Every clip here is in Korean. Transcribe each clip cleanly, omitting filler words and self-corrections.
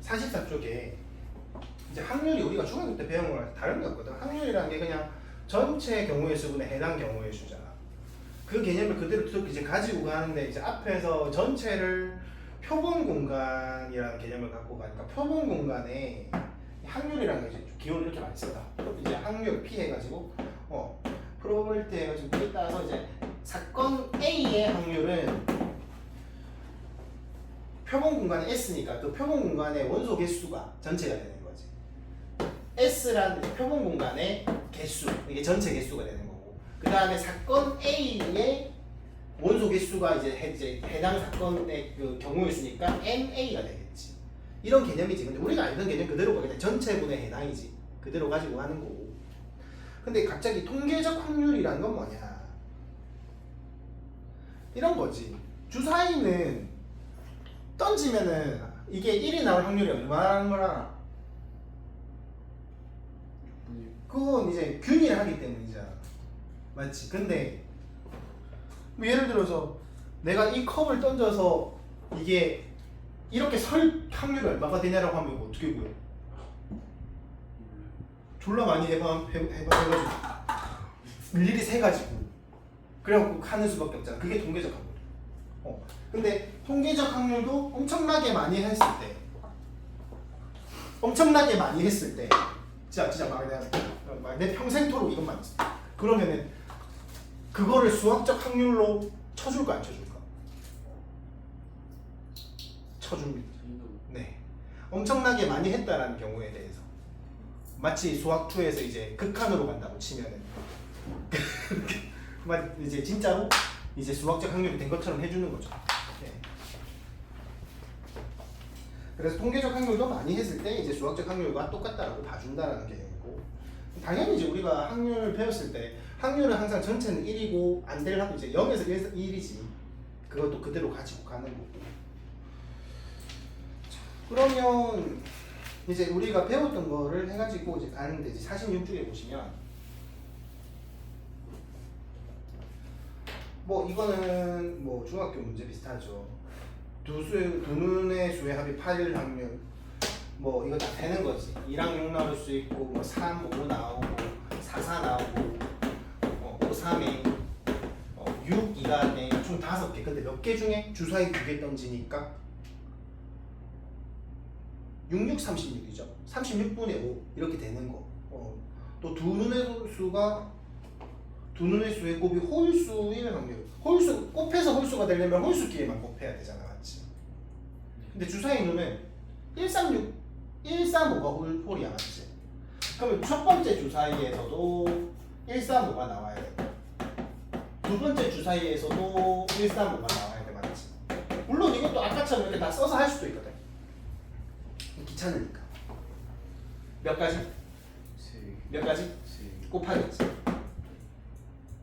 44쪽에 이제 확률이 우리가 중학교 때 배운 거랑 다른 거였거든. 확률이라는 게 그냥 전체 경우의 수분에 해당 경우의 수잖아. 그 개념을 그대로 이제 가지고 가는데 이제 앞에서 전체를 표본 공간이라는 개념을 갖고 가니까 표본 공간에 확률이라는 게 이제 기호를 이렇게 많이 쓰다. 이제 확률 P 해가지고 프로버빌티 해가지고 P 따서 이제 사건 A의 확률은 표본 공간에 S니까 그 표본 공간의 원소 개수가 전체가 되는 거지. S라는 표본 공간의 개수, 이게 전체 개수가 되는 거고, 그 다음에 사건 A의 원소 개수가 이제 해당 사건의 그 경우의 수니까 NA가 되겠지. 이런 개념이지. 근데 우리가 알던 개념 그대로 가게 전체분에 해당이지. 그대로 가지고 가는 거고. 근데 갑자기 통계적 확률이라는 건 뭐냐? 이런 거지. 주사위는 던지면은 이게 1이 나올 확률이 얼마라는 걸 알아? 그건 이제 균일을 하기 때문이잖아. 맞지? 근데 뭐 예를 들어서 내가 이 컵을 던져서 이게 이렇게 설 확률이 얼마가 되냐라고 하면 이거 어떻게 구해? 졸라 많이 해가지고 일일이 세가지고 그래갖고 하는 수밖에 없잖아. 그게 통계적 확률. 근데 통계적 확률도 엄청나게 많이 했을 때 진짜 막 내 평생토록 이것만 있어. 그러면은 그거를 수학적 확률로 쳐줄까 안 쳐줄까? 쳐줍니다. 네. 엄청나게 많이 했다라는 경우에 대해서 마치 수학 2에서 이제 극한으로 간다고 치면은 이제 진짜로 이제 수학적 확률이 된 것처럼 해주는 거죠. 네. 그래서 통계적 확률도 많이 했을 때 이제 수학적 확률과 똑같다라고 봐준다라는 개념이고, 당연히 이제 우리가 확률을 배웠을 때 확률은 항상 전체는 1이고 안 되려고 이제 0에서 1이지. 그것도 그대로 가지고 가는 거고. 그러면 이제 우리가 배웠던 거를 해가지고 이제 가는데 이제 46쪽에 보시면 뭐 이거는 뭐 중학교 문제 비슷하죠. 두 눈의 수의 합이 8일 확률. 뭐 이거 다 되는 거지. 2랑 6 나올 수 있고 뭐 3, 5 나오고 4, 4 나오고 5, 3에 6, 2가 네, 총 5개. 근데 몇 개 중에 주사위 2개 던지니까 6, 6, 36이죠. 36분의 5 이렇게 되는 거. 또 두 눈의 수의 곱이 홀수일 확률. 홀수 곱해서 홀수가 되려면 홀수끼리만 곱해야 되잖아, 맞지? 근데 주사위 눈은 135가 홀이야, 맞지? 그러면 첫 번째 주사위에서도 135가 나와야 돼. 두 번째 주사위에서도 135가 나와야 돼, 맞지? 물론 이것도 아까처럼 이렇게 다 써서 할 수도 있거든. 귀찮으니까. 몇 가지? 몇 가지? 곱하기지.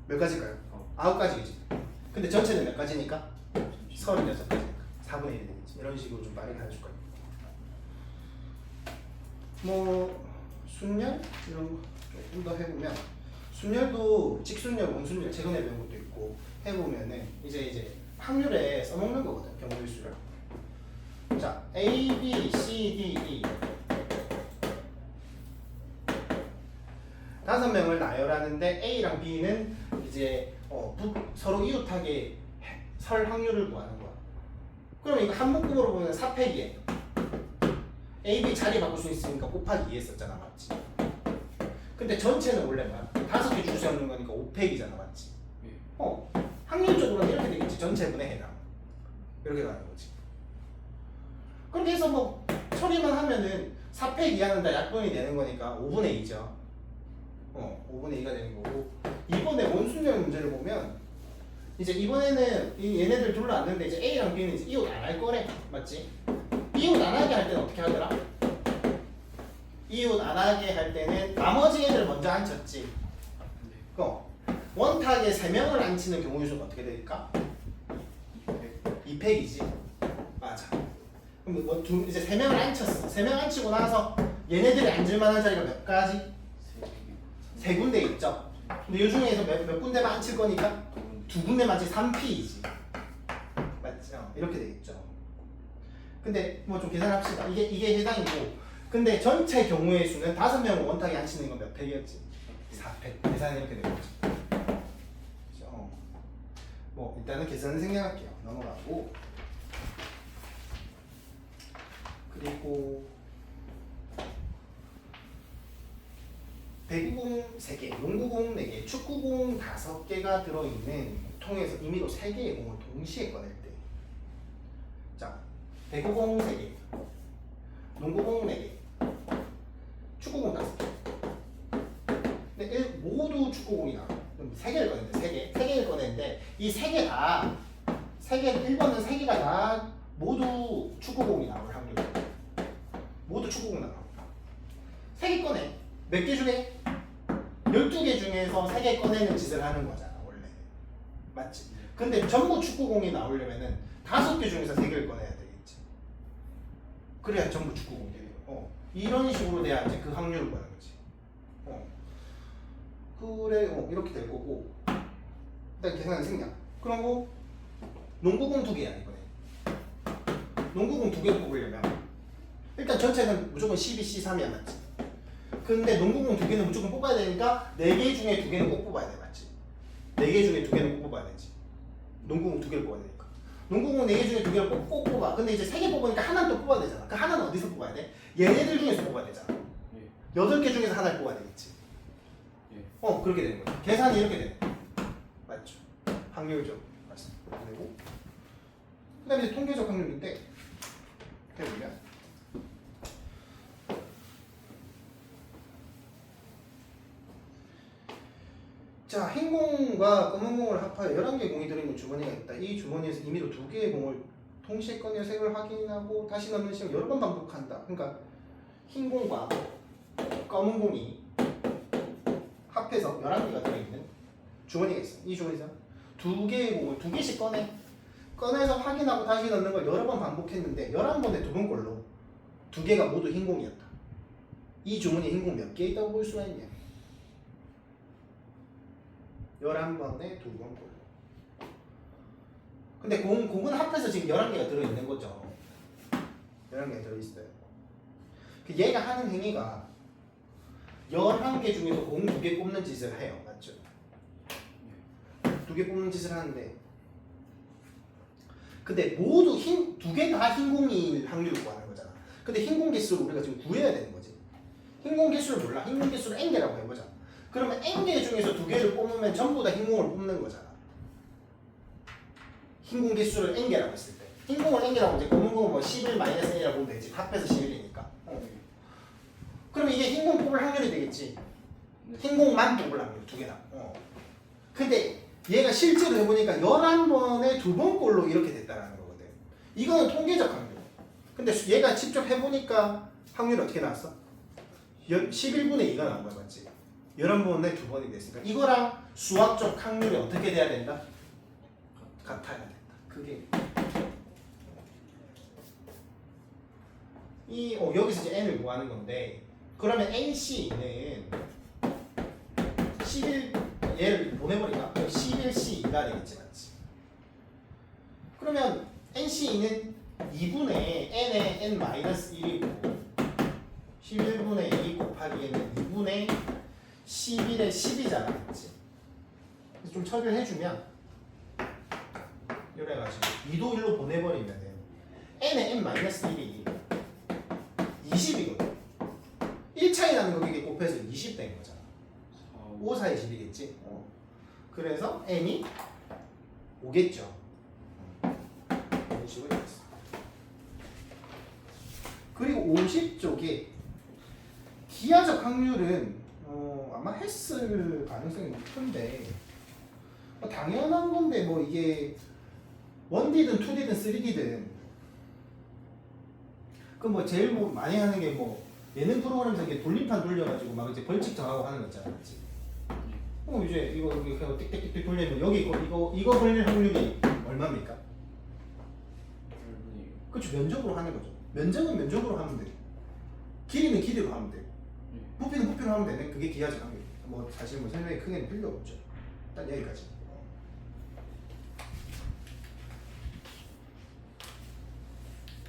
몇 가지일까요? 9가지겠지. 근데 전체는 몇 가지니까? 36가지니까 4분의 1이 되겠지. 이런 식으로 좀 빠르게 해줄 거예요. 뭐 순열 이런 거 조금 더 해보면, 순열도 직순열, 원순열 최근에 배운 것도 있고 해보면은 이제 확률에 써먹는 거거든, 경우의 수를. 자, A, B, C, D, E 5명을 나열하는데 A랑 B는 이제 서로 이웃하게 설 확률을 구하는 거야. 그러면 이거 한 묶음으로 보면 4팩이에요. A, B 자리 바꿀 수 있으니까 곱하기 2 했었잖아, 맞지? 근데 전체는 원래 뭐야? 5개 줄 수 없는 거니까 5팩이잖아, 맞지? 확률적으로는 이렇게 되겠지. 전체분에 해당. 이렇게 가는 거지. 그렇게 해서 뭐 처리만 하면은 4팩 이하는 다 약분이 되는 거니까 5분의 2죠. 5분의 2가 되는 거고, 이번에 원순열 문제를 보면 이제 이번에는 얘네들 둘러왔는데 이제 A랑 B는 이제 이웃 안 할 거래, 맞지? 이웃 안 하게 할 때는 어떻게 하더라? 이웃 안 하게 할 때는 나머지 애들 먼저 앉혔지. 원탁에 3명을 앉히는 경우의 수가 어떻게 될까? 2팩이지. 맞아. 그럼 이제 3명을 앉혔어. 3명 앉히고 나서 얘네들이 앉을 만한 자리가 몇 가지? 3군데 있죠. 근데 이 중에서 몇 군데만 앉힐 거니까 2군데만 앉히 3P이지. 맞죠? 이렇게 되겠죠. 근데 뭐 좀 계산합시다. 이게 해당이고. 근데 전체 경우의 수는 5명을 원탁에 앉히는 건 몇 팩이었지? 4팩. 계산이 이렇게 되는 거죠. 그렇죠? 뭐 일단은 계산은 생략할게요. 넘어가고. 그리고 배구공 3개, 농구공 4개, 축구공 5개가 들어있는 통에서 임의로 3개의 공을 동시에 꺼낼 때, 자, 배구공 3개, 농구공 4개, 축구공 5개. 근데 모두 축구공이 나와. 그럼 3개를 꺼낸대, 3개. 3개를 꺼내는데 이 3개 다, 1번은 3개가 다 모두 축구공이 나올 확률. 모두 축구공 나와. 3개 꺼내. 몇 개 중에? 12개 중에서 3개 꺼내는 짓을 하는 거잖아, 원래. 맞지? 근데 전부 축구공이 나오려면은 5개 중에서 3개를 꺼내야 되겠지. 그래야 전부 축구공이 돼요. 이런 식으로 돼야 이제 그 확률을 구하는 거지. 그래, 이렇게 될 거고. 일단 계산은 생략. 그리고 농구공 2개야, 이번에. 농구공 2개 뽑으려면 일단 전체는 무조건 12, C3이야, 맞지? 근데 농구공 2개는 무조건 뽑아야 되니까 4개 중에 2개는 꼭 뽑아야 돼, 맞지? 4개 중에 2개는 꼭 뽑아야 되지. 농구공 2개를 뽑아야 되니까. 농구공 4개 중에 2개를 꼭 뽑아. 근데 이제 3개 뽑으니까 하나는 또 뽑아야 되잖아. 그 하나는 어디서 뽑아야 돼? 얘네들 중에서 뽑아야 되잖아. 8개 중에서 하나를 뽑아야 되겠지. 그렇게 되는 거죠. 계산이 이렇게 되는 거죠. 맞죠? 확률적 말씀드리고. 그 다음에 이제 통계적 확률인데, 해보면 자, 흰 공과 검은 공을 합하여 11개의 공이 들어있는 주머니가 있다. 이 주머니에서 임의로 2개의 공을 동시에 꺼내 색을 확인하고 다시 넣는 시험을 여러 번 반복한다. 그러니까 흰 공과 검은 공이 합해서 11개가 들어있는 주머니가 있어. 이 주머니에서 2개의 공을 2개씩 꺼내서 확인하고 다시 넣는 걸 여러 번 반복했는데 11번에 2번 꼴로 2개가 모두 흰 공이었다. 이 주머니에 흰 공 몇 개 있다고 볼 수가 있냐? 11번에 2번 꼴로. 근데 공은 합해서 지금 11개가 들어있는 거죠. 11개가 들어있어요. 얘가 하는 행위가 11개 중에서 공 2개 뽑는 짓을 해요. 맞죠? 2개 뽑는 짓을 하는데, 근데 모두 2개 다 흰 공일 확률을 구하는 거잖아. 근데 흰 공 개수를 우리가 지금 구해야 되는 거지. 흰 공 개수를 몰라. 흰 공 개수를 N개라고 해보자. 그러면 N개 중에서 2개를 뽑으면 전부 다 흰 공을 뽑는 거잖아. 흰 공 개수를 N개라고 했을 때. 흰 공을 N개라고 이제 검은 공은 뭐 11-N이라고 보면 되지. 합해서 11이니까. 그러면 이게 흰 공 뽑을 확률이 되겠지. 흰 공만 뽑을 확률 2개 다. 근데 얘가 실제로 해보니까 11번에 2번 꼴로 이렇게 됐다라는 거거든. 이거는 통계적 확률. 근데 얘가 직접 해보니까 확률이 어떻게 나왔어? 11분의 2가 나온 거야, 맞지? 11번에 2번이 됐으니까 이거랑 수학적 확률이 어떻게 돼야 된다? 같아야 된다. 그게 여기서 이제 n을 구하는 건데, 그러면 NC는 11 얘를 보내버리까? 11C2가 되겠지, 맞지? 그러면 NC는 2분의 n의 n-1이고 11분의 2 곱하기 n은 2분의 11의 10이잖아, 맞지? 그래서 좀 처리를 해주면 이래가지고 2도 1로 보내버리면은 n의 n-1이 20이거든. 1차이 나는 거 이게 곱해서 20 된 거잖아. 5, 4의 10이겠지. 그래서 n이 5겠죠. 이런 식으로 되겠어. 그리고 50쪽에 기하적 확률은 아마 했을 가능성이 높은데, 당연한 건데 뭐 이게 1D든 2D든 3D든 그 뭐 제일 뭐 많이 하는 게 뭐 예능 프로그램에서 이게 돌림판 돌려가지고 막 이제 벌칙 정하고 하는 거 있잖아, 맞지? 이제 이거 그냥 띡띡띡 돌리면 여기 이거 걸릴 확률이 얼마입니까? 그렇죠, 면적으로 하는 거죠. 면적은 면적으로 하면 돼. 길이는 길이로 하면 돼. 부피는 부피로 하면 되네. 그게 기하적 확률. 뭐 사실 뭐 설명이 크게는 필요 없죠. 일단 여기까지.